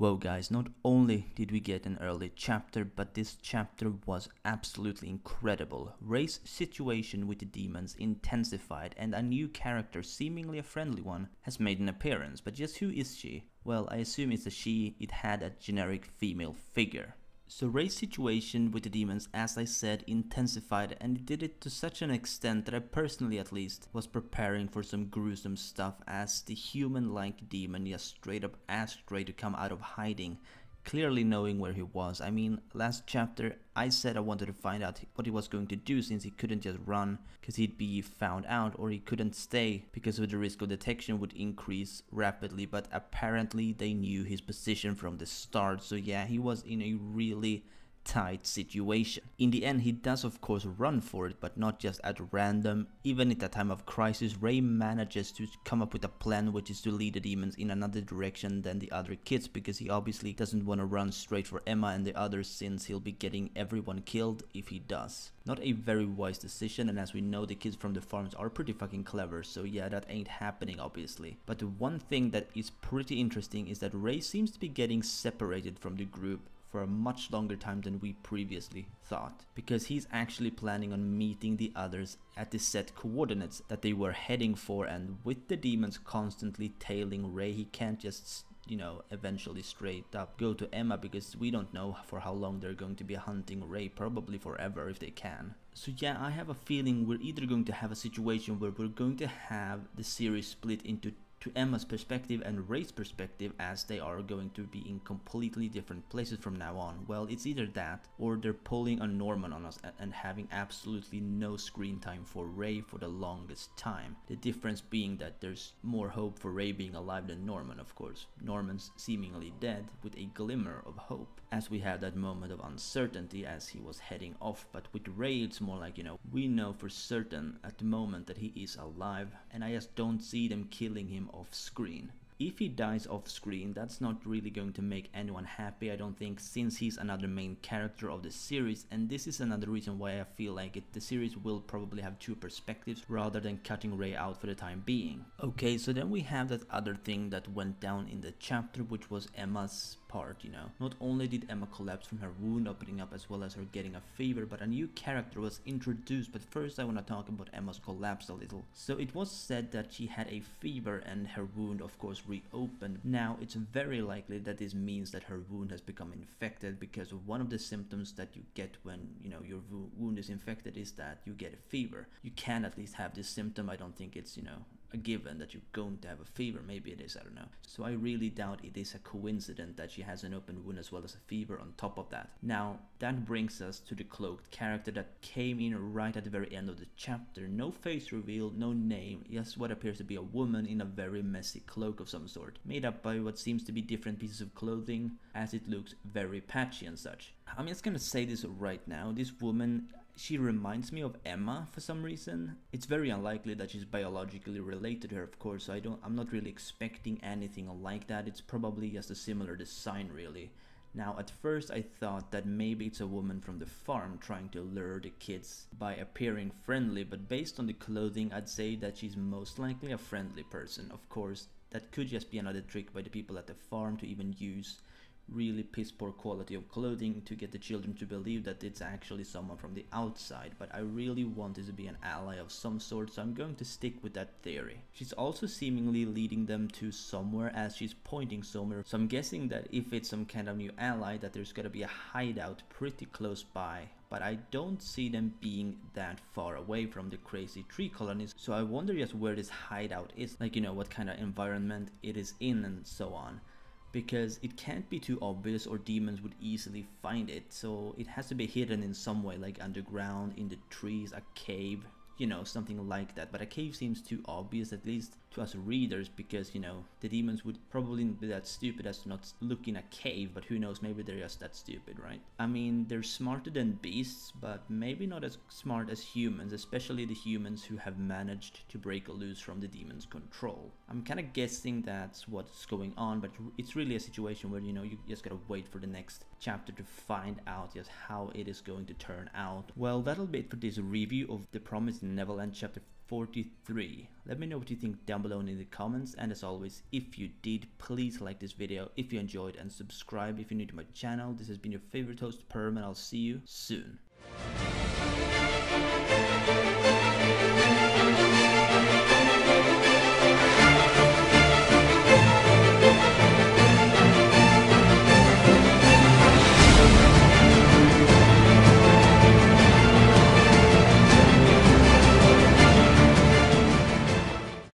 Whoa guys, not only did we get an early chapter, but this chapter was absolutely incredible. Ray's situation with the demons intensified and a new character, seemingly a friendly one, has made an appearance. But just who is she? Well, I assume it's a she. It had a generic female figure. So Ray's situation with the demons, as I said, intensified, and it did it to such an extent that I personally at least was preparing for some gruesome stuff, as the human-like demon just straight up asked Ray to come out of hiding, clearly knowing where he was. I mean, last chapter I said I wanted to find out what he was going to do, since he couldn't just run because he'd be found out, or he couldn't stay because of the risk of detection would increase rapidly, but apparently they knew his position from the start. So yeah, he was in a really tight situation. In the end, he does of course run for it, but not just at random. Even at that time of crisis, Ray manages to come up with a plan, which is to lead the demons in another direction than the other kids, because he obviously doesn't want to run straight for Emma and the others, since he'll be getting everyone killed if he does. Not a very wise decision, and as we know, the kids from the farms are pretty fucking clever, so yeah, that ain't happening obviously. But the one thing that is pretty interesting is that Ray seems to be getting separated from the group for a much longer time than we previously thought, because he's actually planning on meeting the others at the set coordinates that they were heading for, and with the demons constantly tailing Ray, he can't just, you know, eventually straight up go to Emma, because we don't know for how long they're going to be hunting Ray, probably forever if they can. So yeah, I have a feeling we're either going to have a situation where we're going to have the series split into to Emma's perspective and Ray's perspective, as they are going to be in completely different places from now on. Well, it's either that, or they're pulling a Norman on us and having absolutely no screen time for Ray for the longest time. The difference being that there's more hope for Ray being alive than Norman, of course. Norman's seemingly dead with a glimmer of hope, as we have that moment of uncertainty as he was heading off. But with Ray, it's more like, you know, we know for certain at the moment that he is alive, and I just don't see them killing him off screen. If he dies off screen, that's not really going to make anyone happy, I don't think, since he's another main character of the series, and this is another reason why I feel like the series will probably have two perspectives rather than cutting Ray out for the time being. Okay, so then we have that other thing that went down in the chapter, which was Emma's part, you know. Not only did Emma collapse from her wound opening up as well as her getting a fever, but a new character was introduced. But first I want to talk about Emma's collapse a little. So it was said that she had a fever and her wound of course reopened. Now it's very likely that this means that her wound has become infected, because one of the symptoms that you get when, you know, your wound is infected is that you get a fever. You can at least have this symptom. I don't think it's, you know, a given that you're going to have a fever. Maybe it is, I don't know. So I really doubt it is a coincidence that she has an open wound as well as a fever on top of that. Now that brings us to the cloaked character that came in right at the very end of the chapter. No face reveal, no name, just what appears to be a woman in a very messy cloak of some sort, made up by what seems to be different pieces of clothing, as it looks very patchy and such. I'm just gonna say this right now, this woman, she reminds me of Emma for some reason. It's very unlikely that she's biologically related to her, of course, so I'm not really expecting anything like that. It's probably just a similar design really. Now at first I thought that maybe it's a woman from the farm trying to lure the kids by appearing friendly, but based on the clothing I'd say that she's most likely a friendly person. Of course, that could just be another trick by the people at the farm to even use really piss poor quality of clothing to get the children to believe that it's actually someone from the outside, but I really want it to be an ally of some sort, so I'm going to stick with that theory. She's also seemingly leading them to somewhere, as she's pointing somewhere, so I'm guessing that if it's some kind of new ally, that there's gotta be a hideout pretty close by. But I don't see them being that far away from the crazy tree colonies, so I wonder just where this hideout is, like, you know, what kind of environment it is in and so on. Because it can't be too obvious or demons would easily find it, so it has to be hidden in some way, like underground, in the trees, a cave, you know, something like that. But a cave seems too obvious, at least to us readers, because, you know, the demons would probably be that stupid as to not look in a cave, but who knows, maybe they're just that stupid, right? I mean, they're smarter than beasts, but maybe not as smart as humans, especially the humans who have managed to break loose from the demons' control. I'm kind of guessing that's what's going on, but it's really a situation where, you know, you just gotta wait for the next chapter to find out just how it is going to turn out. Well, that'll be it for this review of The Promised Neverland chapter 43. Let me know what you think down below in the comments, and as always, if you did, please like this video if you enjoyed and subscribe if you're new to my channel. This has been your favorite host Perm, and I'll see you soon.